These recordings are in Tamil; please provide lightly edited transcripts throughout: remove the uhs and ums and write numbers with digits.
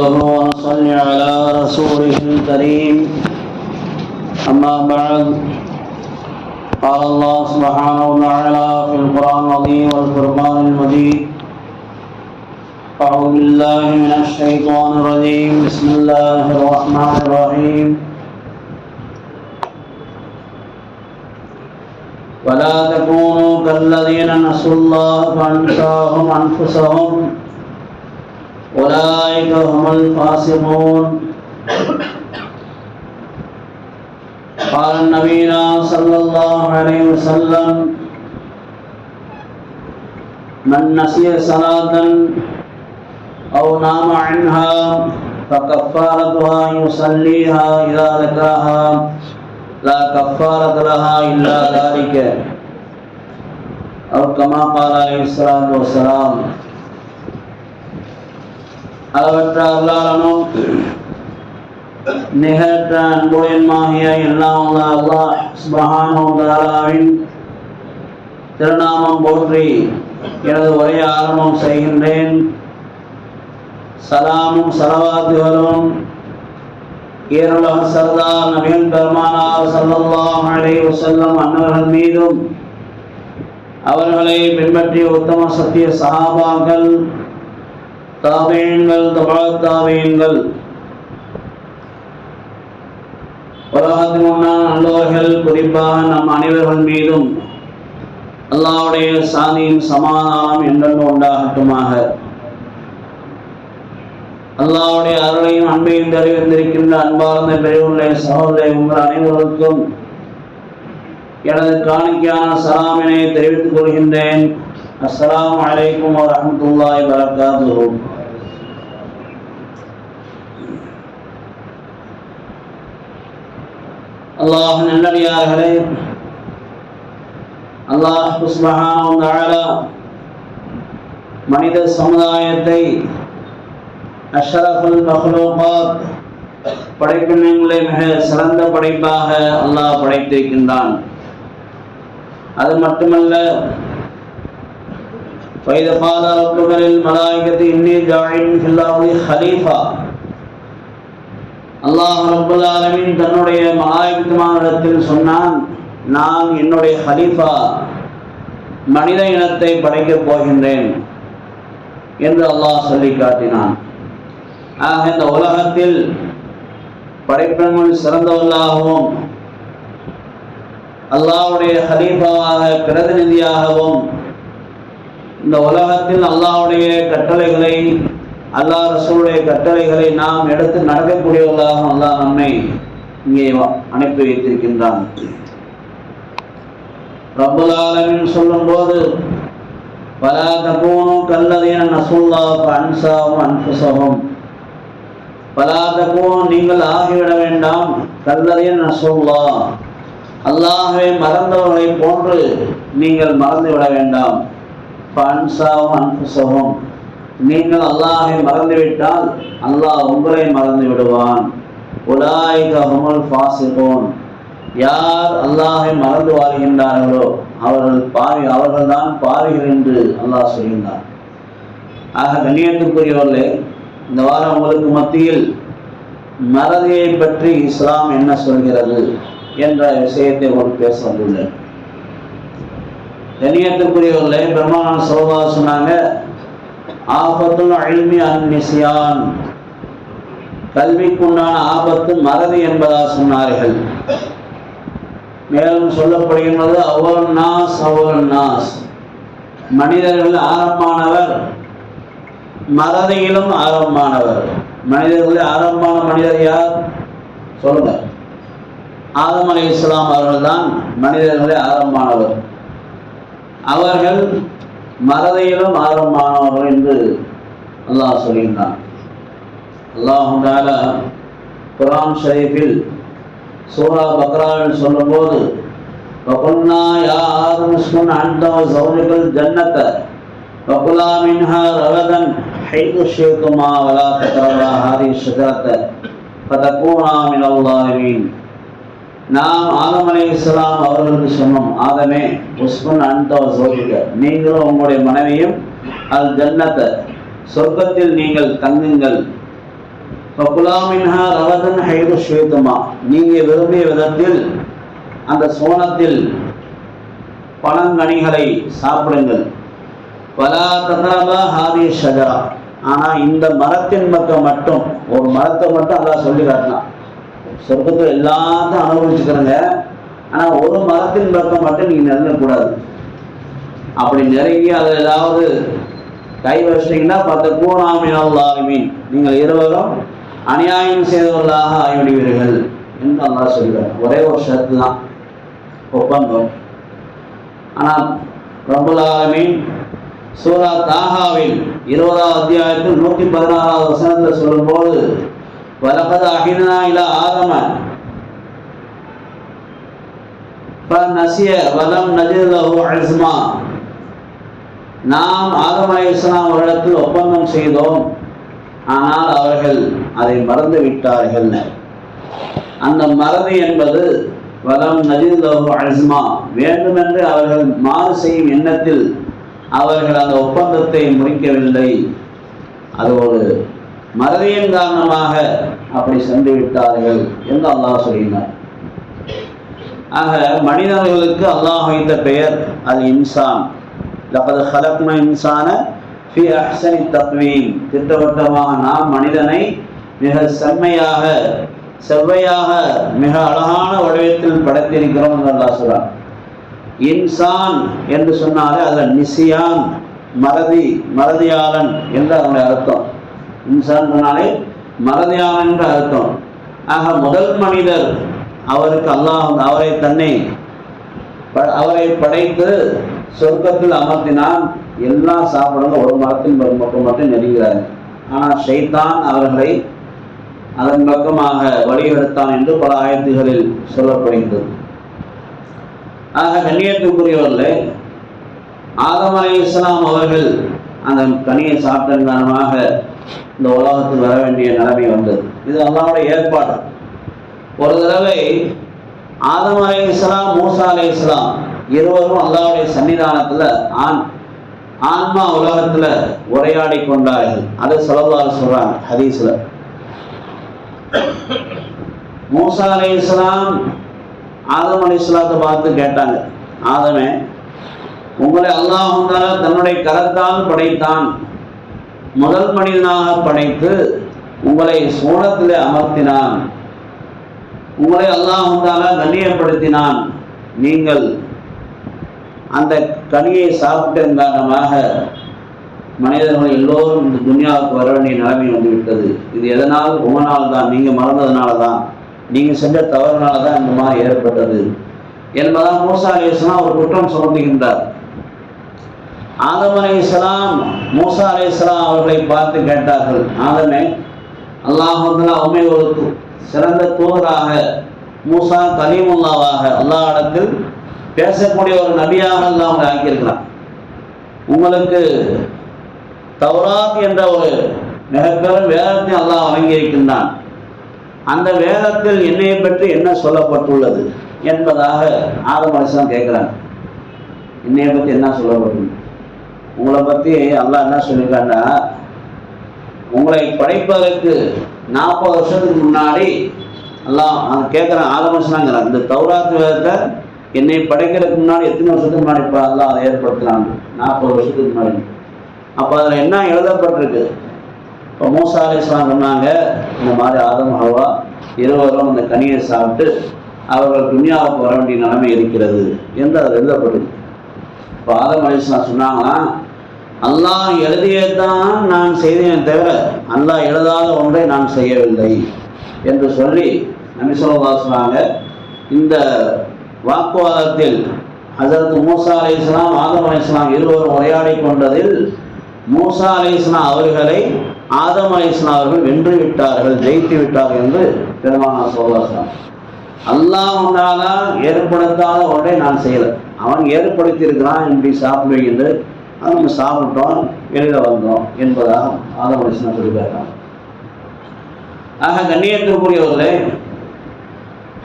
نحمده ونصلي على رسوله الكريم أما بعد قال الله سبحانه وتعالى في القرآن العظيم والفرقان المجيد أعوذ بالله من الشيطان الرجيم بسم الله الرحمن الرحيم ولا تكونوا كالذين نسوا الله فأنساهم أنفسهم أولئك هم الفاسقون قال نبينا صلى الله عليه وسلم من نسي صلاة أو نام عنها فكفارتها يصليها إذا ذكرها لا كفارة لها إلا ذلك أو كما قال عليه الصلاة والسلام. அளவற்ற அல்லாஹ்வும் நிகரற்ற அன்புடையனுமாகிய எல்லாம் வல்ல அல்லாஹ் சுப்ஹானஹு வ தஆலாவின் திருநாமம் போற்றி எனது உரையை ஆரம்பம் செய்கின்றேன். சலாமும் ஸலவாத்துகளும் ஏருலக சர்தார் நபிகள் பெருமானார் ஸல்லல்லாஹு அலைஹி வஸல்லம் அன்னவர்கள் மீதும் அவர்களை பின்பற்றிய உத்தம சத்திய சஹாபாக்கள், தாபீன்கள், தபஅத் தாபீன்கள், உலகத்தின் முன்னாள் நல்லோர்கள், குறிப்பாக நம் அனைவர்கள் மீதும் அல்லாஹ்வுடைய சாந்தியும் சமாதானம் என்றென்றும் உண்டாகட்டுமாக. அல்லாஹ்வுடைய அருளையும் அன்பையும் தெரிவித்திருக்கின்ற அன்பார்ந்த பெரியவர்களே, சகோதரர்களே, உங்கள் அனைவருக்கும் எனது காணிக்கையான சலாமினை தெரிவித்துக் கொள்கின்றேன். அஸ்ஸலாமு அலைக்கும் வரஹ்மத்துல்லாஹி வபரகாத்துஹு. அல்லாஹ் நல்லடியார்களே, அல்லாஹ் சுப்ஹானஹு வ தஆலா மனித சமுதாயத்தை அஷ்ரஃபுல் மக்லூகாத் படைப்பினங்களே மிக சிறந்த படைப்பாக அல்லாஹ் படைத்திருக்கின்றான். அது மட்டுமல்ல, فَإِذَا قَالَ رَبُّكَ لِلْمَلَائِكَةِ إِنِّي جَاعِلٌ فِي الْأَرْضِ خَلِيفَةً அல்லாஹ் ரப்பல் ஆலமீன் தன்னுடைய மலாயிகத்துமாரிடத்தில் சொன்னான், நான் என்னுடைய ஹலீஃபா மனித இனத்தை படைக்கப் போகின்றேன் என்று அல்லாஹ் சொல்லி காட்டினான். ஆக இந்த உலகத்தில் படைப்பினங்கள் சிறந்தவர்களாகவும் அல்லாஹ்வுடைய ஹலீஃபாவாக பிரதிநிதியாகவும் இந்த உலகத்தில் அல்லாஹ்வுடைய கட்டளைகளை, அல்லாஹ் ரசூலுடைய கட்டளைகளை நாம் எடுத்து நடக்கக்கூடியவர்களாக அல்லாஹ் நம்மை இங்கே அனுப்பி வைத்திருக்கின்றான். ரப்பல் ஆலமீன் சொல்லும்போது, வலா தகூனு கல்லதீன நஸுல்லாஹ ஃபஅன்ஸாஹும் அன்ஃபுஸஹும், வலா தகூனு நீங்கள் ஆகிவிட வேண்டாம், கல்லதீன நஸுல்லாஹ் அல்லாஹ்வை மறந்தவர்களை போன்று நீங்கள் மறந்துவிட வேண்டாம். ஃபஅன்ஸாஹும் அன்ஃபுஸஹும் நீங்கள் அல்லாஹ்வை மறந்துவிட்டால் அல்லாஹ் உங்களை மறந்து விடுவான். உலாயிக ஹுமுல் ஃபாஸிகூன், யார் அல்லாஹ்வை மறந்து வாழ்கின்றார்களோ அவர்கள்தான் பாவிகள் என்று அல்லாஹ் சொல்கின்றார். ஆக கண்ணியத்துக்குரியவர்களே, இந்த வாரம் உங்களுக்கு மத்தியில் மறதியை பற்றி இஸ்லாம் என்ன சொல்கிறது என்ற விஷயத்தை ஒரு பேச வந்துள்ளேன். கண்ணியத்துக்குரியவர்களே, பெருமானார் ஸல்லல்லாஹு அலைஹி சொன்னாங்க, ஆபத்துல் இல்மி அன்-நிஸ்யான், கல்விக்குண்டான ஆபத்து மறதி என்பதாக சொன்னார்கள். மேலும் சொல்லப்படுகின்றது, அவ்வல் நாஸ், மனிதர்கள் ஆரம்பமானவர், மறதியிலும் ஆரம்பமானவர். மனிதர்கள் ஆரம்பமான மனிதர் யார் சொல்லுங்க? ஆதம் அலைஹிஸ்ஸலாம் அவர்கள் தான் மனிதர்களே ஆரம்பமானவர். அவர்கள் மறதியிலும் ஆரம்பமானவர்கள் என்று அல்லாஹ் சொல்கின்றான். அல்லாஹ் தஆலா குர்ஆன் ஷரீஃபில் சூரா பக்ராவில் சொல்லும்போது, வகுல்னா யா ஆதம் உஸ்குன் அன்த வ ஸௌஜுகல் ஜன்னத வகுலா மின்ஹா ரகதன் ஹைது ஷி'துமா வலா தக்ரபா ஹாதிஹி ஷஜரத ஃபதகூனா மினல் ஸாலிமீன். நாம் ஆதம் அலைஹிஸ்ஸலாம் அவர்களுக்கு சொன்னோம், ஆதமே உஸ்குன் அன்த வ ஸௌஜுக, நீங்களும் உங்களுடைய மனைவியும் அல் ஜன்னத சொர்க்கத்தில் நீங்கள் தங்குங்கள், வகுலாமின்ஹா ரவதன் ஹைது ஷேத்துமா, நீங்க விரும்பிய விதத்தில் அந்த சோனத்தில் பழங்கனிகளை சாப்பிடுங்கள். வலா தக்ரபா ஹாதி ஷஜரா, ஆனா இந்த மரத்தின் பக்கம் மட்டும், ஒரு மரத்தை மட்டும் அல்லாஹ் சொல்லி காட்டலாம். சொர்க்கத்தில் எல்லாத்தையும் அனுபவிச்சுக்கிறங்க, ஆனா ஒரு மரத்தின் பக்கம் மட்டும் நீங்க நெருங்கக்கூடாது. அப்படி நெருங்கி அதை ஏதாவது கை வச்சிட்டீங்கன்னா பத்தக்கூனாமின், நீங்கள் இருவரும் அநியாயம் செய்தவர்களாக ஆகிவிடுவீர்கள் என்று அல்லாஹ் சொல்கிறார். ஒரே ஒரு ஷர்த்து தான் ஒப்பந்தம். ஆனால் ரப்புல் ஆலமீன் சூரா தாஹாவில் 20வது அத்தியாயத்தில் 116வது வசனத்தில் சொல்லும்போது, வலகத் அஹினா இலா ஆதம ஃபநஸிய வலம் நஜித் லஹு அஸ்மா, நாம் ஆதம் அலைஹிஸ்ஸலாம் அவர்களிடத்தில் ஒப்பந்தம் செய்தோம், ஆனால் அவர்கள் அதை மறந்து விட்டார்கள். அந்த மறதி என்பது வலம் நஜித் லஹு அஸ்மா, வேண்டுமென்று அவர்கள் மாறு செய்யும் எண்ணத்தில் அவர்கள் அந்த ஒப்பந்தத்தை முடிக்கவில்லை. அது ஒரு மறதியின் காரணமாக அப்படி சென்று விட்டார்கள் என்று அல்லாஹ் சொல்லினார். ஆக மனிதர்களுக்கு அல்லாஹ் வைத்த பெயர் அல் இன்சான். லகத் ஹலக்னா இன்சான ஃபி அஹ்ஸனி தக்வீம், திட்டவட்டமாக நாம் மனிதனை மிக செவ்வையாக மிக அழகான வடிவத்தில் படைத்திருக்கிறோம் என்று அல்லாஹ் சொல்றார். இன்சான் என்று சொன்னாலே அதில் நிசியான், மறதியாளன் என்று அதனுடைய அர்த்தம். இன்சான் சொன்னாலே மறதியாளன் என்று அர்த்தம். ஆக முதல் மனிதர் அவருக்கு அல்லாஹ் அவரை படைத்து சொர்க்கத்தில் அமர்த்தினான். எல்லாம் சாப்பிடுங்க, ஒரு மரத்தின் பக்கம் மட்டும் நெருங்கிறார். ஆனால் ஷைத்தான் அவர்களை அதன் பக்கமாக வழிகெடுத்தான் என்று பல ஆயத்துகளில் சொல்லப்படுகிறது. ஆக கண்ணியத்துக்குரியவர்களே, ஆதம் அலைஹிஸ்ஸலாம் அவர்கள் அந்த கனியை சாப்பிட்டதன் காரணமாக இந்த உலகத்தில் வர வேண்டிய நிலைமை வந்தது. இது அல்லாஹ்வுடைய ஏற்பாடு. ஒரு தடவை ஆதம் அலைஹிஸ்ஸலாம், மூசா அலைஹிஸ்ஸலாம் இருவரும் அல்லாஹ்வுடைய சன்னிதானத்தில் ஆன்மா உலகத்தில் உரையாடி கொண்டார்கள். அதை ஸல்லல்லாஹு சொல்றாங்க ஹதீஸ்ல. மூசா அலைஹிஸ்ஸலாம் ஆதம் அலைஹிஸ்ஸலாத்தை பார்த்து கேட்டாங்க, ஆதமே, உங்களை அல்லாஹ் தன்னுடைய கரத்தால் படைத்தான், முதல் மனிதனாக படைத்து உங்களை சோனத்திலே அமர்த்தினான், உங்களை அல்லாஹ் கண்ணியப்படுத்தினான். நீங்கள் அந்த கனியை சாப்பிட்டதன் காரணமாக மனிதர்கள் எல்லோரும் இந்த துன்யாவுக்கு வர வேண்டிய நிலைமை வந்துவிட்டது. இது எதனால்? உங்களால் தான், நீங்கள் மறந்ததுனால தான், நீங்கள் செஞ்ச தவறுனால தான் இந்த மாதிரி ஏற்பட்டது என்பதால் மூசா அலைஹிஸ்ஸலாம் ஒரு குற்றம் சுமத்துகின்றார். ஆதம் அலைஹிஸ்ஸலாம் மூசா அலைஹிஸ்ஸலாம் அவர்களை பார்த்து கேட்டார்கள், ஆதமே, அல்லாஹ் உம்மை ஒரு சிறந்த தூதராக, மூசா கலீமுல்லாவாக, அல்லாஹ்விடத்தில் பேசக்கூடிய ஒரு நபியாக அல்லாஹ் அவங்களை ஆக்கியிருக்கிறான். உங்களுக்கு தௌராத் என்ற ஒரு மிகப்பெரும் வேதத்தை அல்லாஹ் வழங்கியிருக்கின்றான். அந்த வேதத்தில் என்னை பற்றி என்ன சொல்லப்பட்டுள்ளது என்பதாக ஆதம் அலைஹிஸ்ஸலாம் கேட்குறாங்க. என்னைய பற்றி என்ன சொல்லப்பட்டுள்ளது? உங்களை பற்றி அல்லாஹ் என்ன சொல்லியிருக்காங்கன்னா, உங்களை படைப்பதற்கு 40 வருஷத்துக்கு முன்னாடி அல்லாஹ் கேட்குறான். ஆதம் அலைஹிஸ்ஸலாம்ங்கிறான், இந்த தௌராத் வேதத்தை என்னை படைக்கிறதுக்கு முன்னாடி எத்தனை வருஷத்துக்கு முன்னாடி இப்போ அல்லாஹ் அதை ஏற்படுத்தினாங்க? 40 வருஷத்துக்கு முன்னாடி. அப்போ அதில் என்ன எழுதப்பட்டிருக்கு? இப்போ மூசா அலைஹிஸ்ஸலாம் சொன்னாங்க, இந்த மாதிரி ஆதம் ஹவ்வா இருவரும் அந்த கனியை சாப்பிட்டு அவர்கள் துன்யாவுக்கு வர வேண்டிய நிலைமை இருக்கிறது என்று அது எழுதப்பட்டிருக்கு. இப்போ ஆதம் அலைஹிஸ்ஸலாம் சொன்னாங்களாம், அல்லாஹ் எழுதியதான் நான் செய்தேன் தவிர அல்லாஹ் எழுதாத ஒன்றை நான் செய்யவில்லை என்று சொல்லி நபி ஸல்லல்லாஹு அலைஹி வஸல்லம் இந்த வாக்குவாதத்தில் ஹஸரத் மூசா அலைஹிஸ்ஸலாம் ஆதம் அலைஹிஸ்ஸலாம் இருவரும் உரையாடி கொண்டதில் மூசா அலைஹிஸ்ஸலாம் அவர்களை ஆதம் அலைஹிஸ்ஸலாம் அவர்கள் வென்று விட்டார்கள், ஜெயித்து விட்டார்கள் என்று பெருமானார் ஸல்லல்லாஹு அலைஹி வஸல்லம். அல்லாஹ் ஏற்படுத்தாத ஒன்றை நான் செய்யலை, அவன் ஏற்படுத்தியிருக்கிறான், இப்படி சாப்பிடுவீங்க என்று அது நம்ம சாப்பிட்டோம், வெளியில் வந்தோம் என்பதாக ஆதம் அலைஹிஸ்ஸலாம் சொல்லியிருக்காங்க. ஆக கண்ணியத்திற்குரியவர்களே,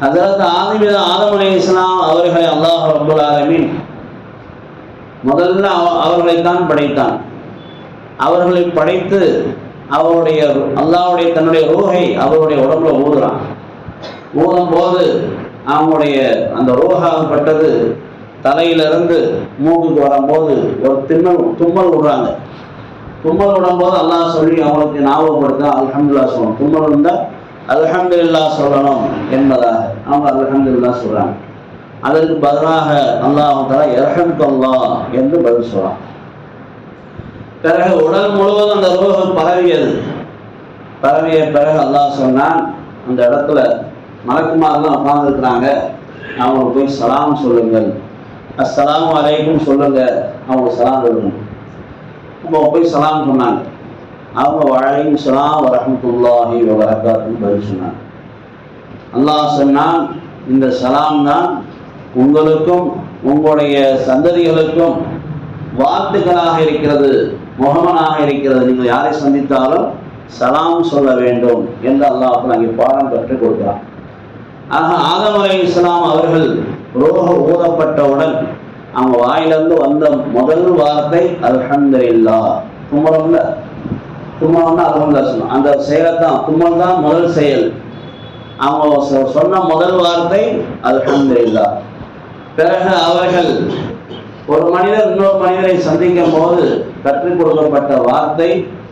ஹஸரத் ஆதம் அலைஹிஸ்ஸலாம் அவர்களை அல்லாஹ் ரப்பல் ஆலமீன் முதல்ல அவர்களைத்தான் படைத்தான். அவர்களை படைத்து அவருடைய அல்லாஹ்வுடைய தன்னுடைய ரூஹை அவருடைய உடம்புல ஊதுறான். ஊதும் போது அவங்களுடைய அந்த ரூஹாகப்பட்டது தலையிலிருந்து மூக்குக்கு வரும்போது ஒரு தும்மல் விடுறாங்க. தும்மல் விடும்போது அல்லாஹ் சொல்லி அவங்களுக்கு ஞாபகப்படுத்த அல்ஹம்துலில்லாஹ் சொல்லணும். தும்மல் இருந்தால் அல்ஹம்துலில்லாஹ் சொல்லணும் என்பதாக அவங்க அல்ஹம்துலில்லாஹ் சொல்றாங்க. அதற்கு பதிலாக அல்லாஹ் தஆலா யர்ஹம்கல்லாஹ் என்று பதில் சொல்றான். பிறகு உடல் முழுவதும் அந்த ரூஹ் பரவிய பிறகு அல்லாஹ் சொன்னான், அந்த இடத்துல மலக்குமாரெல்லாம் உட்கார்ந்துருக்கிறாங்க, அவங்களுக்கு போய் சலாம் சொல்லுங்கள், அஸ்ஸலாமு அலைக்கும் சொல்லுங்க, அவங்க சலாம் சொல்லணும். அவங்க போய் சலாம் சொன்னாங்க. அவங்க வஅலைக்கும் ஸலாம் வரஹ்மத்துல்லாஹி வபரகாத்துஹு பதில் சொன்னாங்க. அல்லாஹ் சொன்னான், இந்த சலாம் தான் உங்களுக்கும் உங்களுடைய சந்ததிகளுக்கும் வாழ்த்துக்களாக இருக்கிறது, முகமனாக இருக்கிறது. நீங்கள் யாரை சந்தித்தாலும் சலாம் சொல்ல வேண்டும் என்று அல்லாஹ் அங்கே பாடம் கற்றுக் கொடுக்கிறான். ஆக ஆதம் அலைஹிஸ்ஸலாம் அவர்கள் ரூஹ் ஊதப்பட்டவுடன் அவங்க வாயிலிருந்து வந்த முதல் வார்த்தை அல்ஹம்துலில்லாஹ். தும்மலம்னா அல்ஹம்துலில்லாஹ் சொன்னோம். அந்த செயலைத்தான், தும்மல் தான் முதல் செயல். அவங்க சொன்ன முதல் வார்த்தை அல்ஹம்துலில்லாஹ். பிறகு அவர்கள் ஒரு மனிதர் இன்னொரு மனிதரை சந்திக்கும் போது கற்றுக் கொடுக்கப்பட்ட வார்த்தை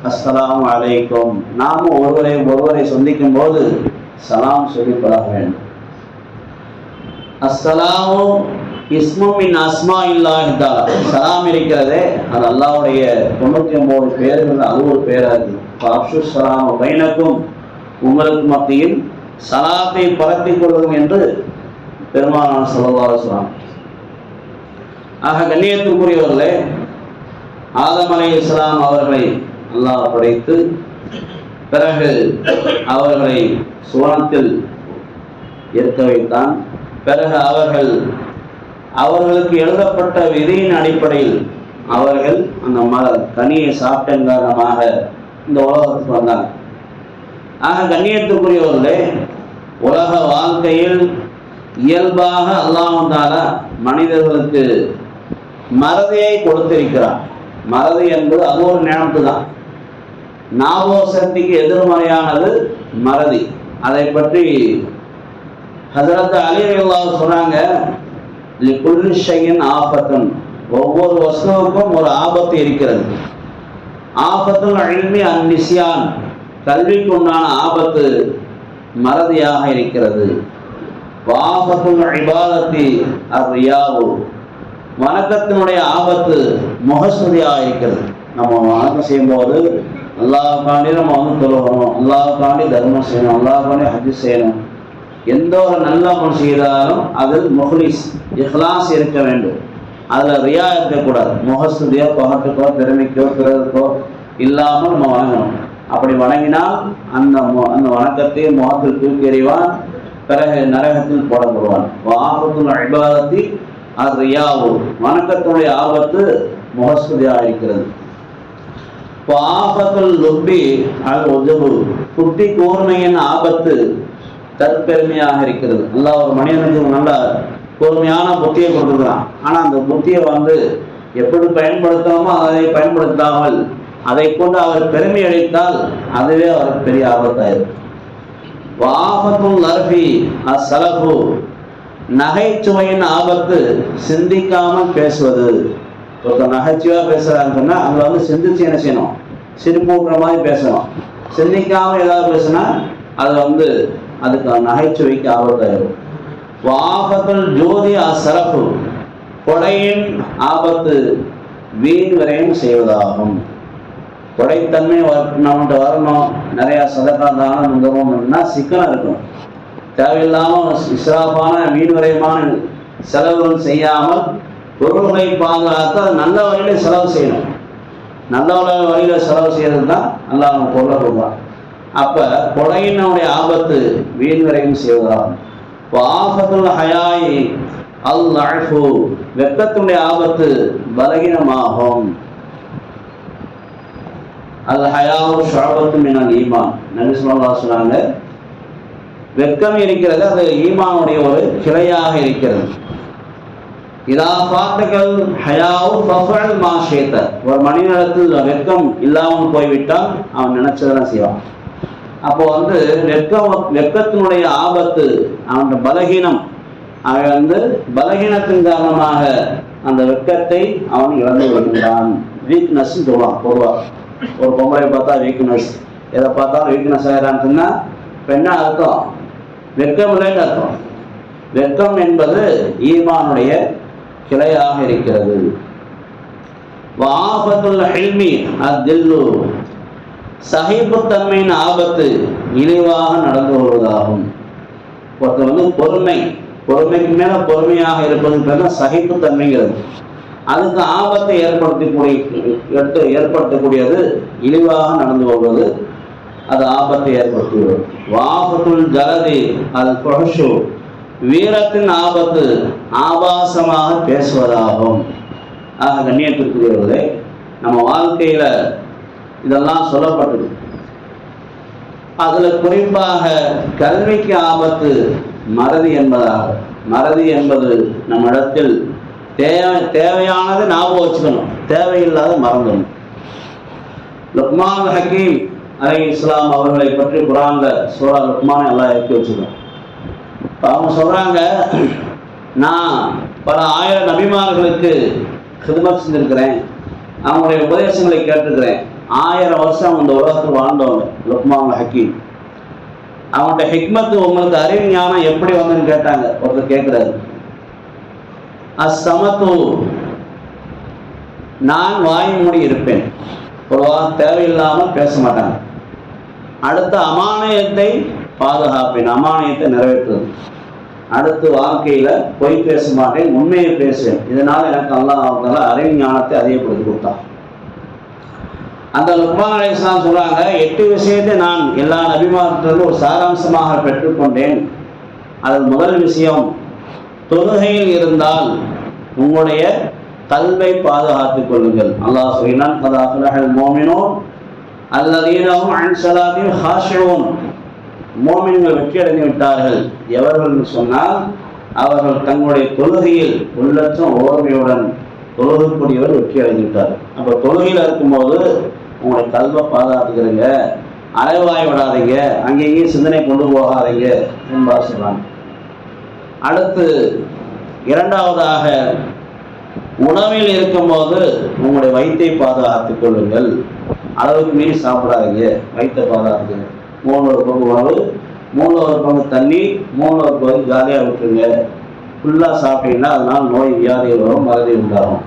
அஸ்ஸலாமு அலைக்கும். நாமும் ஒருவரை சந்திக்கும் போது சலாம் சொல்லி பழக வேண்டும். அஸ்ஸலாமு இஸ்மும் மின் அஸ்மாஇல்லாஹி தஆலா. சலாம் இருக்கிறதே அது அல்லாஹ்வுடைய 99 பேர்கள், அது ஒரு பேராக இருக்கு. அப்ஷு ஸலாம் பைனக்கும், உங்களுக்கு மத்தியில் சலாத்தை பரப்பிக் கொள்ளும் என்று பெருமானார் ஸல்லல்லாஹு அலைஹி வஸல்லம். ஆக கண்ணியத்துக்குரியவர்களே, ஆதம் அலைஹிஸ்ஸலாம் அவர்களை அல்லாஹ் படைத்து பிறகு அவர்களை சுவனத்தில் இருக்க வைத்தான். பிறகு அவர்களுக்கு எழுதப்பட்ட விதியின் அடிப்படையில் அவர்கள் அந்த கனியை சாப்பிட்ட காரணமாக இந்த உலகத்துக்கு வந்தாங்க. ஆக கண்ணியத்துக்குரியவர்களே, உலக வாழ்க்கையில் இயல்பாக அல்லாஹ் தஆலா மனிதர்களுக்கு மறதியை கொடுத்திருக்கிறார். மறதி என்பது அது ஒரு நினைப்பு தான். ஞாபக சக்திக்கு எதிர்மறையானது மறதி. அதை பற்றி ஹஜ்ரத் அலி ரலியல்லாஹு சொன்னாங்க, லிகுல்லி ஷைஇன் ஆஃபத்துன், ஒவ்வொரு வஸ்துவுக்கும் ஒரு ஆபத்து இருக்கிறது. ஆஃபத்துல் இல்மி அன்னிஸ்யான், கல்விக்கு உண்டான ஆபத்து மறதியாக இருக்கிறது. வாஃபத்துல் இபாதத்தி அர்ரியாவு, வணக்கத்தினுடைய ஆபத்து முகஸ்துதியாக இருக்கிறது. நம்ம வணக்கம் செய்யும்போது அல்லாஹ்வுக்காண்டி நம்ம தொழுகணும், அல்லாஹ்வுக்காண்டி தர்மம் செய்யணும், அல்லாஹ்வுக்காண்டி ஹஜ் செய்யணும். எந்த ஒரு நல்ல அமல் செய்தாலும் அதில் முஹ்லிஸ் இஹ்லாஸ் இருக்க வேண்டும். அதில் ரியா இருக்கக்கூடாது. முகஸ்துதியோ பகட்டுக்கோ பெருமைக்கோ பிறருக்கோ இல்லாமல் நம்ம வணங்கணும். அப்படி வணங்கினால் அந்த வணக்கத்தை முகத்தில் தூக்கி எறிவான், பிறகு நரகத்தில் போடப்படுவான். ஆபத்துல் இபாதத்தி அர்ரியாவு, வணக்கத்தினுடைய ஆபத்து முகஸ்துதியாக இருக்கிறது. ஆபத்துல் லுப்பி அல் உஜபு, குட்டி கூர்மையின் ஆபத்து தற்பெருமையாக இருக்கிறது. அல்லாஹ் ஒரு மனிதனுக்கு நல்ல கூர்மையான புத்தியை கொடுத்துருக்கிறான். ஆனால் அந்த புத்தியை எப்படி பயன்படுத்தாமோ அதை பயன்படுத்தாமல் அதை கொண்டு அவர் பெருமை அளித்தால் அதுவே அவருக்கு பெரிய ஆபத்தாயிருக்கும். ஆபத்துல் லர்ஃபி அஸ்ஸலஃபு, நகைச்சுவையின் ஆபத்து சிந்திக்காமல் பேசுவது. ஒருத்தர் நகைச்சுவையாக பேசுறான்னு சொன்னா அங்க சிந்திச்சு என்ன செய்யணும், சிரிப்புன்ற மாதிரி பேசணும். சிந்திக்காம ஏதாவது பேசுனா அது அதுக்கு நகைச்சுவைக்கு ஆபத்தாயிரும். ஆபத்துல் ஜோதி அஸ்ஸரஃபு, கொடையின் ஆபத்து வீண் விரயம் செய்வதாகும். கொடைத்தன்மை நம்மகிட்ட வரணும், நிறைய சதகா தானம் தர்மம்னா சிக்கனம் இருக்கும். தேவையில்லாமல் இஸ்ராஃபான வீண் விரயமான செலவுகள் செய்யாமல் பொருள்களை பாதுகாத்து அது நல்ல வழியில செலவு செய்யணும். நல்ல வழியில செலவு செய்யறது தான் நல்லா அவங்க பொருளை கொடுப்பான். அப்ப கொடையினுடைய ஆபத்து வீண் விரயம் செய்வதாகும். ஆபத்துல் ஹயாயி அல் அஃபு, வெட்கத்தினுடைய ஆபத்து பலகீனமாகும். அல் ஹயாவு ஷுஅபத்து மினல் ஈமான், நபி ஸல்லல்லாஹு அலைஹி வஸல்லம் வெட்கம் இருக்கிறது, அது ஈமானுடைய ஒரு கிளையாக இருக்கிறது. இதா ஃபாத்தகல் ஹயாவு ஃபஃஅல் மா ஷி'த. ஒரு மனிதனிடத்தில் வெட்கம் இல்லாமல் போய்விட்டால் அவன் நினைச்சதெல்லாம் செய்வான். அப்போ வெட்கத்தினுடைய ஆபத்து, அவன் பலகீனம், அவன் பலகீனத்தின் காரணமாக அந்த வெட்கத்தை அவன் இழந்து வருகிறான். வீக்னஸ் சொல்லுவான். பொதுவாக ஒரு பொம்பளை பார்த்தா வீக்னஸ், எதை பார்த்தாலும் வீக்னஸ் ஆகிறான்னு சொன்னா பெண்ணா அர்த்தம் வெட்கம் இல்லைன்னு அர்த்தம். வெட்கம் என்பது ஈமானுடைய கிளையாக இருக்கிறது. வாஃபத்துல் ஹில்மி அத்தில்லு, சகிப்புத்தன்மையின் ஆபத்து இழிவாக நடந்து கொள்வதாகும். ஒருத்தர் பொறுமைக்கு மேல பொறுமையாக இருப்பது சகிப்புத்தன்மைங்கிறது. அதுக்கு ஆபத்தை ஏற்படுத்தக்கூடியது இழிவாக நடந்து கொள்வது, அது ஆபத்தை ஏற்படுத்துகிறது. வாஃபத்துல் ஜலதி அல் ஃபஹ்ஷு, வீரத்தின் ஆபத்து ஆபாசமாக பேசுவதாகும். ஆக கண்ணியத்திற்குரியவர்களே, நம்ம வாழ்க்கையில இதெல்லாம் சொல்லப்பட்டது. அதுல குறிப்பாக கல்விக்கு ஆபத்து மறதி என்பதாக. மறதி என்பது நம்ம இடத்தில் தேவையானது ஞாபகம் வச்சுக்கணும், தேவையில்லாத மறந்துடணும். லுக்மான் ஹக்கீம் அலைஹிஸ்ஸலாம் அவர்களை பற்றி குர்ஆன்ல சூரா லுக்மானை அல்லாஹ் இறக்கி வச்சுக்கணும். அவங்க சொல்றாங்க, நான் பல ஆயிரம் நபிமார்களுக்கு ஹிதமத் செஞ்சிருக்கிறேன், அவங்களுடைய உபதேசங்களை கேட்டிருக்கிறேன். 1000 வருஷம் இந்த உலகத்தில் வாழ்ந்தவங்க லுக்மான் ஹக்கீம். அவங்கள்ட்ட ஹிக்மத்து, உங்களுக்கு அறிவு ஞானம் எப்படி வந்துன்னு கேட்டாங்க. ஒருத்தர் கேட்கிறாரு, அஸ்ஸமத்து, நான் வாய் மூடி இருப்பேன், பொதுவாக தேவையில்லாமல் பேச மாட்டாங்க. அடுத்த அமானியத்தை பாதுகாப்பேன், அமானியத்தை நிறைவேற்றுவது. அடுத்து வாழ்க்கையில பொய் பேச மாட்டேன், உண்மையை பேசுவேன். இதனால எனக்கு அல்லாஹ் அறிவு ஞானத்தை அதிகப்படுத்தி கொடுத்தான். அந்த லுக்மான் அலைஹிஸ்ஸலாம் சொல்றாங்க, 8 விஷயத்தை நான் எல்லா நபிமார்களிலும் ஒரு சாராம்சமாக பெற்றுக்கொண்டேன். அதில் முதல் விஷயம், தொழுகையில் இருந்தால் உங்களுடைய கல்வை பாதுகாத்துக் கொள்ளுங்கள். அல்லாஹ் சொல்கிறான், கத் அஃலஹல் முஃமினூன் அல்லதீன ஹும் அன் ஸலாத்திஹிம் ஹாஷிஊன். மோமின்கள் வெற்றி அடைந்து விட்டார்கள். எவர்கள் சொன்னால், அவர்கள் தங்களுடைய தொழுகையில் உள்ளச்சம் ஓர்மையுடன் தொழுகக்கூடியவர் வெற்றி அடைந்து விட்டார்கள். அப்போ தொழுகையில் இருக்கும்போது உங்களுடைய கல்வை பாதுகாத்துக்கிறீங்க, அலைவாய் விடாதீங்க, அங்கேயும் சிந்தனை கொண்டு போகாதீங்க என்பார் சொல்றாங்க. அடுத்து இரண்டாவதாக, உணவில் இருக்கும்போது உங்களுடைய வயிற்றை பாதுகாத்துக் கொள்ளுங்கள். அளவுக்கு மீறி சாப்பிடாதீங்க, வயிற்றை பாதுகாத்துங்க. 3 பங்கு உணவு, 3 பங்கு தண்ணி, 3 பங்கு ஜாலியாக விட்டுருங்க. ஃபுல்லாக சாப்பிட்டீங்கன்னா அதனால் நோய் வியாதிகள் வரும், மறதி உண்டாகும்.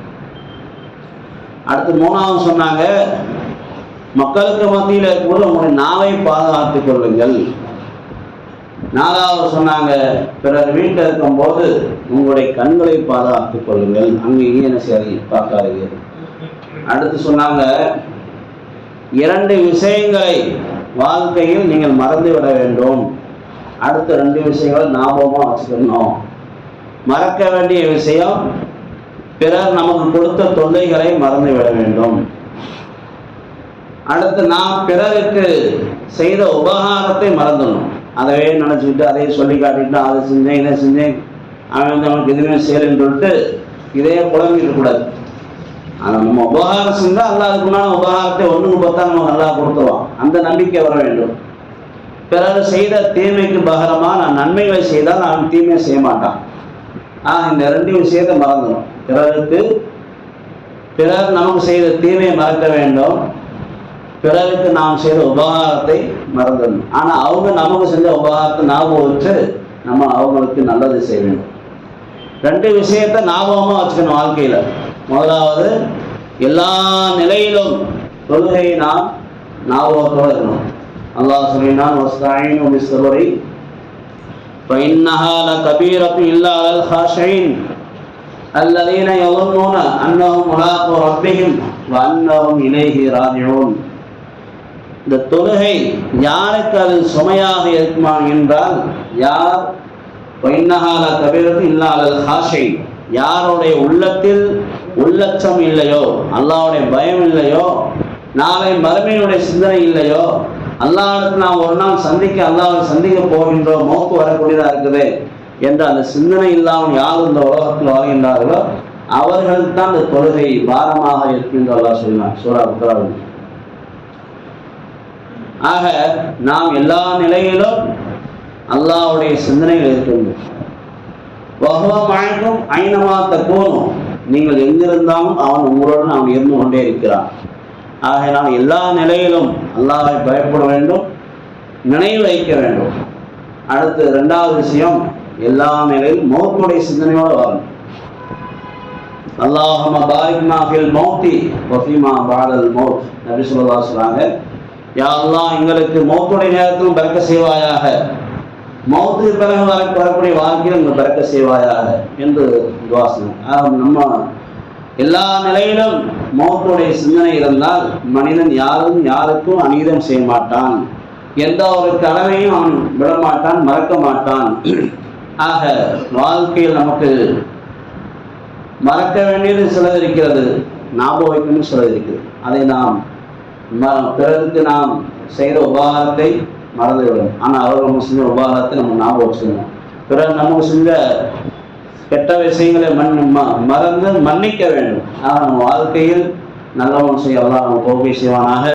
அடுத்து 3வது சொன்னாங்க, மக்களுக்கு மத்தியில் இருக்கும்போது உங்களுடைய நாவை பாதுகாத்துக் கொள்ளுங்கள். 4வது சொன்னாங்க, பிறர் வீட்டில் இருக்கும்போது உங்களுடைய கண்களை பாதுகாத்துக் கொள்ளுங்கள், அங்கேயும் என்ன சரி பார்க்காதீங்க. அடுத்து சொன்னாங்க, 2 விஷயங்களை வாழ்க்கையில் நீங்கள் மறந்து விட வேண்டும். அடுத்த 2 விஷயங்களை ஞாபகமாக வச்சுக்கணும். மறக்க வேண்டிய விஷயம், பிறர் நமக்கு கொடுத்த தொல்லைகளை மறந்து விட வேண்டும். அடுத்து, நாம் பிறருக்கு செய்த உபகாரத்தை மறந்துடணும். அதவே நினச்சிக்கிட்டு அதையே சொல்லி காட்டிட்டு அதை செஞ்சேன் இதை செஞ்சேன், அவன் நமக்கு எதுவுமே செய்யலைன்னு சொல்லிட்டு இதே புலம்பிக்கக்கூடாது. ஆனால் நம்ம உபகாரம் செஞ்சால் அல்லாஹ் அதுக்குண்டான உபகாரத்தை 1க்கு 10 நம்ம நல்லா கொடுத்துருவான். அந்த நம்பிக்கை வர வேண்டும். பிறர் செய்த தீமைக்கு பகரமாக நான் நன்மைகளை செய்தால் அவன் தீமையை செய்ய மாட்டான். இந்த 2 விஷயத்தை மறந்துடும். பிறர் நமக்கு செய்த தீமையை மறக்க வேண்டும், பிறருக்கு நாம் செய்த உபகாரத்தை மறந்துடணும். ஆனால் அவங்க நமக்கு செஞ்ச உபகாரத்தை ஞாபகம் வச்சு நம்ம அவங்களுக்கு நல்லது செய்ய வேண்டும். 2 விஷயத்தை ஞாபகமாக வச்சுக்கணும் வாழ்க்கையில். முதலாவது, எல்லா நிலையிலும் தொழுகையை நாம் ஞாபகத்தோடு இருக்கணும். அல்லாஹ் சொல்லினான், வஸ்தஈனு பிஸ்ஸப்ரி ஃபஇன்னஹா லகபீரத்து இல்லா அலல் ஹாஷிஈன் அல்லதீன யظنون அன்னஹும் முலாக்கு ரப்பிஹிம் வ அன்னஹும் இலைஹி ராஜிஊன். இந்த தொழுகை யாருக்கு அது சுமையாக இருக்குமா என்றால், யார் ஃபஇன்னஹா லகபீரத்து இல்லா அலல் ஹாஷிஈன், யாருடைய உள்ளத்தில் உள்ளச்சம் இல்லையோ, அல்லாஹ்வுடைய பயம் இல்லையோ, நாளை மறுமையினுடைய சிந்தனை இல்லையோ, அல்லாஹ்விடத்தில் நாம் ஒரு நாள் அல்லாஹ்வை சந்திக்க போகின்றோம், மௌத்து வரக்கூடியதாக இருக்குது, என்ற அந்த சிந்தனை இல்லாமல் யார் இந்த உலகத்தில் வாழ்கின்றார்களோ அவர்களுக்கு தான் இந்த தொழுகை பாரமாக இருக்கின்ற அல்லாஹ் சொன்னார் சூரா பக்ராவில். ஆக நாம் எல்லா நிலையிலும் அல்லாஹ்வுடைய சிந்தனையில் இருக்கின்றோம். வஹுவ ஐனமா தகூனும், நீங்கள் எங்கிருந்தாலும் அவன் உங்களுடன் அவன் இருந்து கொண்டே இருக்கிறான். ஆகையினால் எல்லா நிலையிலும் அல்லாஹ்வை பயப்பட வேண்டும், நினைவு வைக்க வேண்டும். அடுத்து இரண்டாவது விஷயம், எல்லா நிலையிலும் மௌத்துடைய சிந்தனையோடு வாழும். அல்லாஹும்ம பாரிக்னா ஃபில் மௌத்தி வ ஃபீமா பஅதல் மௌத். நபி ஸல்லல்லாஹு அலைஹி வஸல்லம், யா அல்லாஹ் எங்களுக்கு மௌத்துடைய நேரத்திலும் பரக்கத் செய்வாயாக, மௌத்துக்கு பிறகு வரக்கூடிய வாழ்க்கையில் நீங்கள் பரக்கத் செய்வாயாக என்று துஆ செய்யணும். நம்ம எல்லா நிலையிலும் மௌத்துடைய சிந்தனை இருந்தால் மனிதன் யாருக்கும் அநீதம் செய்ய மாட்டான், எந்த ஒரு கடமையும் அவன் விடமாட்டான், மறக்க மாட்டான். ஆக வாழ்க்கையில் நமக்கு மறக்க வேண்டியது சிலது இருக்கிறது, ஞாபகம் வைக்கணும் சிலது இருக்கிறது. அதை நாம் பிறருக்கு நாம் செய்த உபகாரத்தை மறந்துவிடும், ஆனால் அவர்கள் செஞ்ச உபகாரத்தை நம்ம ஞாபகம் வச்சுக்கணும். பிறர் நமக்கு செஞ்ச கெட்ட விஷயங்களை மறந்து மன்னிக்க வேண்டும். ஆனால் நம்ம வாழ்க்கையில் நல்லவன் செய்ய அல்லாஹ் நம்ம தௌஃபீக் செய்வானாக.